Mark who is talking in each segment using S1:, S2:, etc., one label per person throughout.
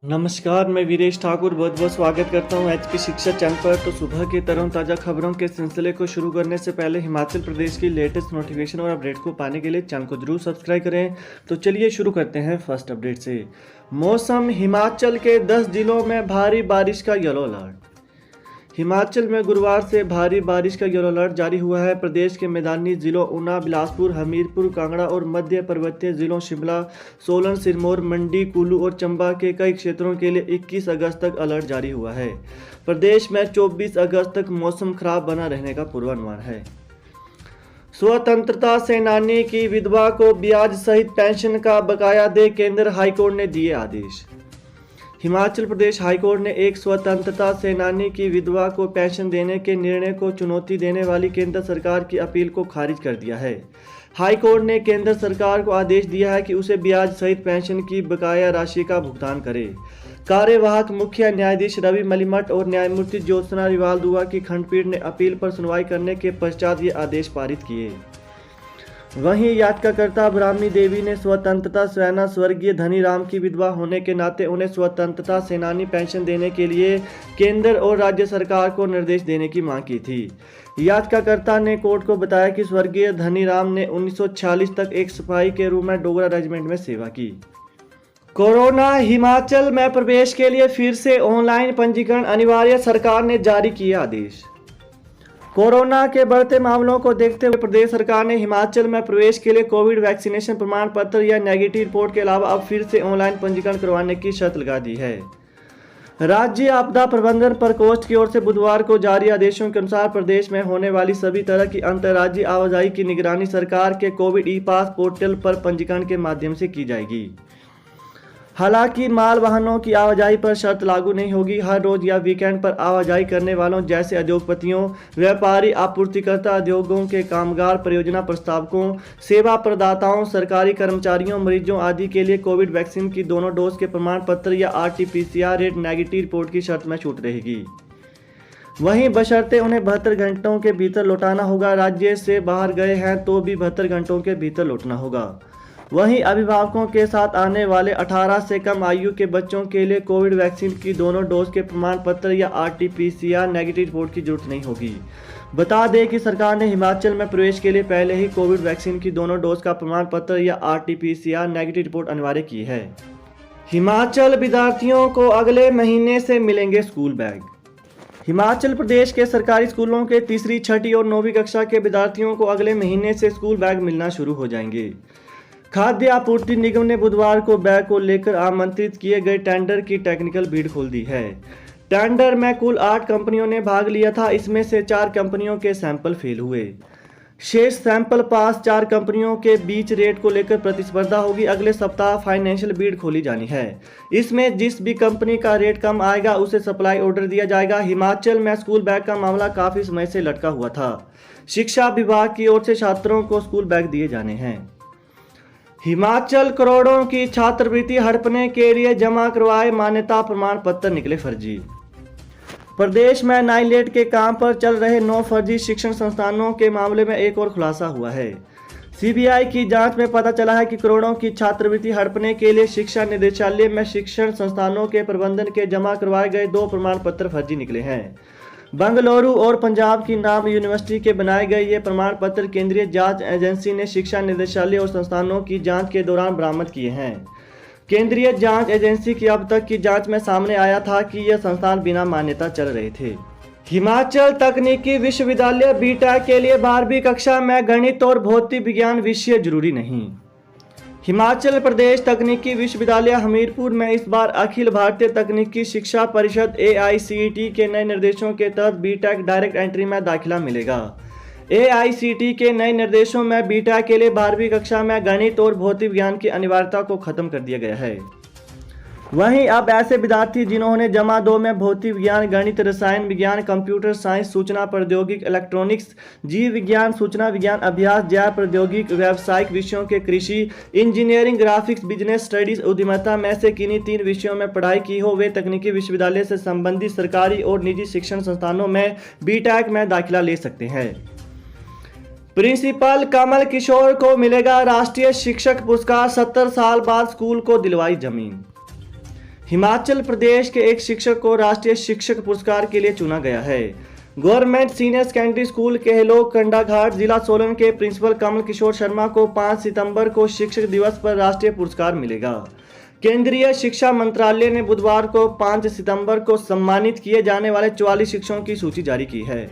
S1: नमस्कार, मैं वीरेश ठाकुर बहुत बहुत स्वागत करता हूं एचपी शिक्षा चैनल पर। तो सुबह की तरोताज़ा खबरों के सिलसिले को शुरू करने से पहले हिमाचल प्रदेश की लेटेस्ट नोटिफिकेशन और अपडेट को पाने के लिए चैनल को जरूर सब्सक्राइब करें। तो चलिए शुरू करते हैं फर्स्ट अपडेट से। मौसम, हिमाचल के 10 जिलों में भारी बारिश का येलो अलर्ट। हिमाचल में गुरुवार से भारी बारिश का येलो अलर्ट जारी हुआ है। प्रदेश के मैदानी जिलों ऊना, बिलासपुर, हमीरपुर, कांगड़ा और मध्य पर्वतीय जिलों शिमला, सोलन, सिरमौर, मंडी, कुल्लू और चंबा के कई क्षेत्रों के लिए 21 अगस्त तक अलर्ट जारी हुआ है। प्रदेश में 24 अगस्त तक मौसम खराब बना रहने का पूर्वानुमान है। स्वतंत्रता सेनानी की विधवा को ब्याज सहित पेंशन का बकाया दे केंद्र, हाईकोर्ट ने दिए आदेश। हिमाचल प्रदेश हाईकोर्ट ने एक स्वतंत्रता सेनानी की विधवा को पेंशन देने के निर्णय को चुनौती देने वाली केंद्र सरकार की अपील को खारिज कर दिया है। हाईकोर्ट ने केंद्र सरकार को आदेश दिया है कि उसे ब्याज सहित पेंशन की बकाया राशि का भुगतान करे। कार्यवाहक मुख्य न्यायाधीश रवि मलिमठ और न्यायमूर्ति ज्योत्सना रिवाल दुआ की खंडपीठ ने अपील पर सुनवाई करने के पश्चात ये आदेश पारित किए। वहीं याचिकाकर्ता ब्राह्मणी देवी ने स्वतंत्रता सेना स्वर्गीय धनीराम की विधवा होने के नाते उन्हें स्वतंत्रता सेनानी पेंशन देने के लिए केंद्र और राज्य सरकार को निर्देश देने की मांग की थी। याचिकाकर्ता ने कोर्ट को बताया कि स्वर्गीय धनीराम ने 1946 तक एक सिपाही के रूप में डोगरा रेजिमेंट में सेवा की। कोरोना, हिमाचल में प्रवेश के लिए फिर से ऑनलाइन पंजीकरण अनिवार्य, सरकार ने जारी किए आदेश। कोरोना के बढ़ते मामलों को देखते हुए प्रदेश सरकार ने हिमाचल में प्रवेश के लिए कोविड वैक्सीनेशन प्रमाण पत्र या नेगेटिव रिपोर्ट के अलावा अब फिर से ऑनलाइन पंजीकरण करवाने की शर्त लगा दी है। राज्य आपदा प्रबंधन प्रकोष्ठ की ओर से बुधवार को जारी आदेशों के अनुसार प्रदेश में होने वाली सभी तरह की अंतर्राज्यीय आवाजाही की निगरानी सरकार के कोविड ई पास पोर्टल पर पंजीकरण के माध्यम से की जाएगी। हालांकि माल वाहनों की आवाजाही पर शर्त लागू नहीं होगी। हर रोज या वीकेंड पर आवाजाही करने वालों जैसे उद्योगपतियों, व्यापारी, आपूर्तिकर्ता, उद्योगों के कामगार, परियोजना प्रस्तावकों, सेवा प्रदाताओं, सरकारी कर्मचारियों, मरीजों आदि के लिए कोविड वैक्सीन की दोनों डोज के प्रमाण पत्र या RT-PCR रेट नेगेटिव रिपोर्ट की शर्त में छूट रहेगी। वहीं बशर्ते उन्हें 72 घंटों के भीतर लौटाना होगा। राज्य से बाहर गए हैं तो भी 72 घंटों के भीतर लौटना होगा। वहीं अभिभावकों के साथ आने वाले 18 से कम आयु के बच्चों के लिए कोविड वैक्सीन की दोनों डोज के प्रमाण पत्र या RT-PCR नेगेटिव रिपोर्ट की जरूरत नहीं होगी। बता दें कि सरकार ने हिमाचल में प्रवेश के लिए पहले ही कोविड वैक्सीन की दोनों डोज का प्रमाण पत्र या RT-PCR नेगेटिव रिपोर्ट अनिवार्य की है। हिमाचल विद्यार्थियों को अगले महीने से मिलेंगे स्कूल बैग। हिमाचल प्रदेश के सरकारी स्कूलों के तीसरी, छठी और 9वीं कक्षा के विद्यार्थियों को अगले महीने से स्कूल बैग मिलना शुरू हो जाएंगे। खाद्य आपूर्ति निगम ने बुधवार को बैग को लेकर आमंत्रित किए गए टेंडर की टेक्निकल भीड़ खोल दी है। टेंडर में कुल 8 कंपनियों ने भाग लिया था। इसमें से 4 कंपनियों के सैंपल फेल हुए। शेष सैंपल पास 4 कंपनियों के बीच रेट को लेकर प्रतिस्पर्धा होगी। अगले सप्ताह फाइनेंशियल बीड खोली जानी है। इसमें जिस भी कंपनी का रेट कम आएगा उसे सप्लाई ऑर्डर दिया जाएगा। हिमाचल में स्कूल बैग का मामला काफी समय से लटका हुआ था। शिक्षा विभाग की ओर से छात्रों को स्कूल बैग दिए जाने हैं। हिमाचल करोड़ों की छात्रवृत्ति हड़पने के लिए जमा करवाए मान्यता प्रमाण पत्र निकले फर्जी। प्रदेश में 9लेट के काम पर चल रहे 9 फर्जी शिक्षण संस्थानों के मामले में एक और खुलासा हुआ है। CBI की जांच में पता चला है कि करोड़ों की छात्रवृत्ति हड़पने के लिए शिक्षा निदेशालय में शिक्षण संस्थानों के प्रबंधन के जमा करवाए गए 2 प्रमाण पत्र फर्जी निकले हैं। बंगलुरु और पंजाब की नाम यूनिवर्सिटी के बनाए गए ये प्रमाण पत्र केंद्रीय जांच एजेंसी ने शिक्षा निदेशालय और संस्थानों की जांच के दौरान बरामद किए हैं। केंद्रीय जांच एजेंसी की अब तक की जांच में सामने आया था कि यह संस्थान बिना मान्यता चल रहे थे। हिमाचल तकनीकी विश्वविद्यालय बीटेक के लिए 12वीं कक्षा में गणित और भौतिक विज्ञान विषय जरूरी नहीं। हिमाचल प्रदेश तकनीकी विश्वविद्यालय हमीरपुर में इस बार अखिल भारतीय तकनीकी शिक्षा परिषद AICTE के नए निर्देशों के तहत बीटेक डायरेक्ट एंट्री में दाखिला मिलेगा। AICTE के नए निर्देशों में बीटेक के लिए 12वीं कक्षा में गणित और भौतिक विज्ञान की अनिवार्यता को खत्म कर दिया गया है। वहीं अब ऐसे विद्यार्थी जिन्होंने जमा 2 में भौतिक विज्ञान, गणित, रसायन विज्ञान, कंप्यूटर साइंस, सूचना प्रौद्योगिकी, इलेक्ट्रॉनिक्स, जीव विज्ञान, सूचना विज्ञान, अभ्यास, जैव प्रौद्योगिकी, व्यावसायिक विषयों के कृषि, इंजीनियरिंग, ग्राफिक्स, बिजनेस स्टडीज, उद्यमिता में से किन्हीं 3 विषयों में पढ़ाई की हो, वे तकनीकी विश्वविद्यालय से संबंधित सरकारी और निजी शिक्षण संस्थानों में बीटेक में दाखिला ले सकते हैं। प्रिंसिपल कमल किशोर को मिलेगा राष्ट्रीय शिक्षक पुरस्कार, 70 साल बाद स्कूल को दिलवाई जमीन। हिमाचल प्रदेश के एक शिक्षक को राष्ट्रीय शिक्षक पुरस्कार के लिए चुना गया है। Government senior secondary school Kehlog Kandaghat जिला सोलन के प्रिंसिपल कमल किशोर शर्मा को 5 सितंबर को शिक्षक दिवस पर राष्ट्रीय पुरस्कार मिलेगा। केंद्रीय शिक्षा मंत्रालय ने बुधवार को 5 सितंबर को सम्मानित किए जाने वाले 44 शिक्षकों की सूची जारी की है।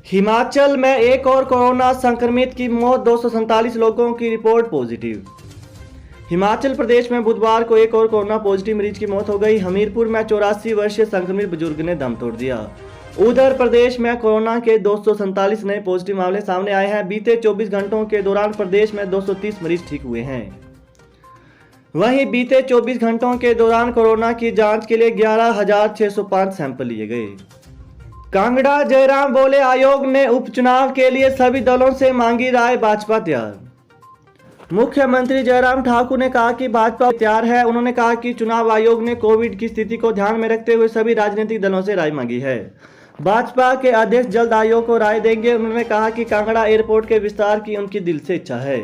S1: हिमाचल में एक और कोरोना संक्रमित की मौत, 247 लोगों की रिपोर्ट पॉजिटिव। हिमाचल प्रदेश में बुधवार को एक और कोरोना पॉजिटिव मरीज की मौत हो गई। हमीरपुर में 84 वर्षीय संक्रमित बुजुर्ग ने दम तोड़ दिया। उधर प्रदेश में कोरोना के 247 नए पॉजिटिव मामले सामने आए हैं। बीते 24 घंटों के दौरान प्रदेश में 230 मरीज ठीक हुए हैं। वहीं बीते 24 घंटों के दौरान कोरोना की जांच के लिए 11,605 सैंपल लिए गए। कांगड़ा जयराम बोले, आयोग ने उपचुनाव के लिए सभी दलों से मांगी राय, भाजपा तैयार। मुख्यमंत्री जयराम ठाकुर ने कहा कि भाजपा तैयार है। उन्होंने कहा कि चुनाव आयोग ने कोविड की स्थिति को ध्यान में रखते हुए सभी राजनीतिक दलों से राय मांगी है। भाजपा के अध्यक्ष जल्द आयोग को राय देंगे। उन्होंने कहा कि कांगड़ा एयरपोर्ट के विस्तार की उनकी दिल से इच्छा है।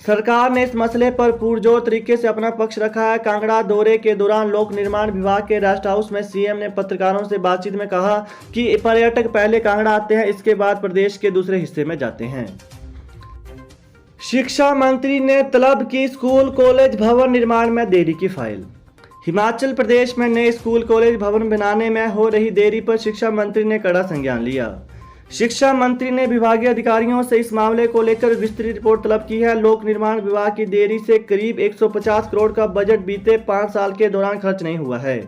S1: सरकार ने इस मसले पर पुरजोर तरीके से अपना पक्ष रखा है। कांगड़ा दौरे के दौरान लोक निर्माण विभाग के रेस्ट हाउस में सीएम ने पत्रकारों से बातचीत में कहा कि पर्यटक पहले कांगड़ा आते हैं, इसके बाद प्रदेश के दूसरे हिस्से में जाते हैं। शिक्षा मंत्री ने तलब की स्कूल कॉलेज भवन निर्माण में देरी की फाइल। हिमाचल प्रदेश में नए स्कूल कॉलेज भवन बनाने में हो रही देरी पर शिक्षा मंत्री ने कड़ा संज्ञान लिया। शिक्षा मंत्री ने विभागीय अधिकारियों से इस मामले को लेकर विस्तृत रिपोर्ट तलब की है। लोक निर्माण विभाग की देरी से करीब 150 करोड़ का बजट बीते 5 साल के दौरान खर्च नहीं हुआ है।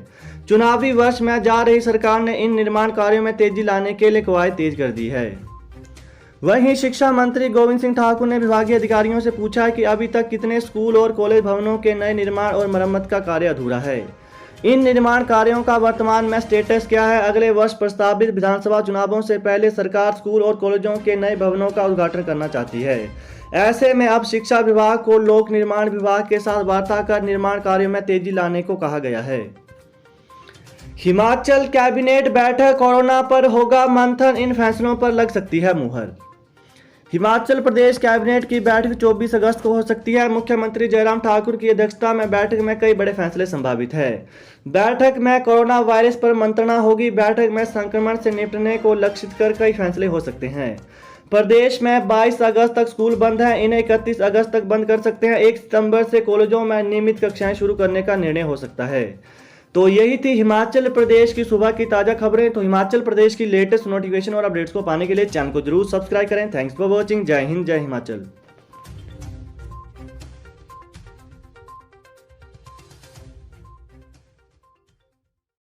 S1: चुनावी वर्ष में जा रही सरकार ने इन निर्माण कार्यों में तेजी लाने के लिए कवायद तेज कर दी है। वहीं शिक्षा मंत्री गोविंद सिंह ठाकुर ने विभागीय अधिकारियों से पूछा है कि अभी तक कितने स्कूल और कॉलेज भवनों के नए निर्माण और मरम्मत का कार्य अधूरा है। इन निर्माण कार्यों का वर्तमान में स्टेटस क्या है। अगले वर्ष प्रस्तावित विधानसभा चुनावों से पहले सरकार स्कूल और कॉलेजों के नए भवनों का उद्घाटन करना चाहती है। ऐसे में अब शिक्षा विभाग को लोक निर्माण विभाग के साथ वार्ता कर निर्माण कार्यों में तेजी लाने को कहा गया है। हिमाचल कैबिनेट बैठक, कोरोना पर होगा मंथन, इन फैसलों पर लग सकती है मुहर। हिमाचल प्रदेश कैबिनेट की बैठक 24 अगस्त को हो सकती है। मुख्यमंत्री जयराम ठाकुर की अध्यक्षता में बैठक में कई बड़े फैसले संभावित है। बैठक में कोरोना वायरस पर मंत्रणा होगी। बैठक में संक्रमण से निपटने को लक्षित कर कई फैसले हो सकते हैं। प्रदेश में 22 अगस्त तक स्कूल बंद हैं, इन्हें 31 अगस्त तक बंद कर सकते हैं। 1 सितंबर से कॉलेजों में नियमित कक्षाएं शुरू करने का निर्णय हो सकता है। तो यही थी हिमाचल प्रदेश की सुबह की ताज़ा खबरें। तो हिमाचल प्रदेश की लेटेस्ट नोटिफिकेशन और अपडेट्स को पाने के लिए चैनल को जरूर सब्सक्राइब करें। Thanks for watching. जय हिंद, जय हिमाचल।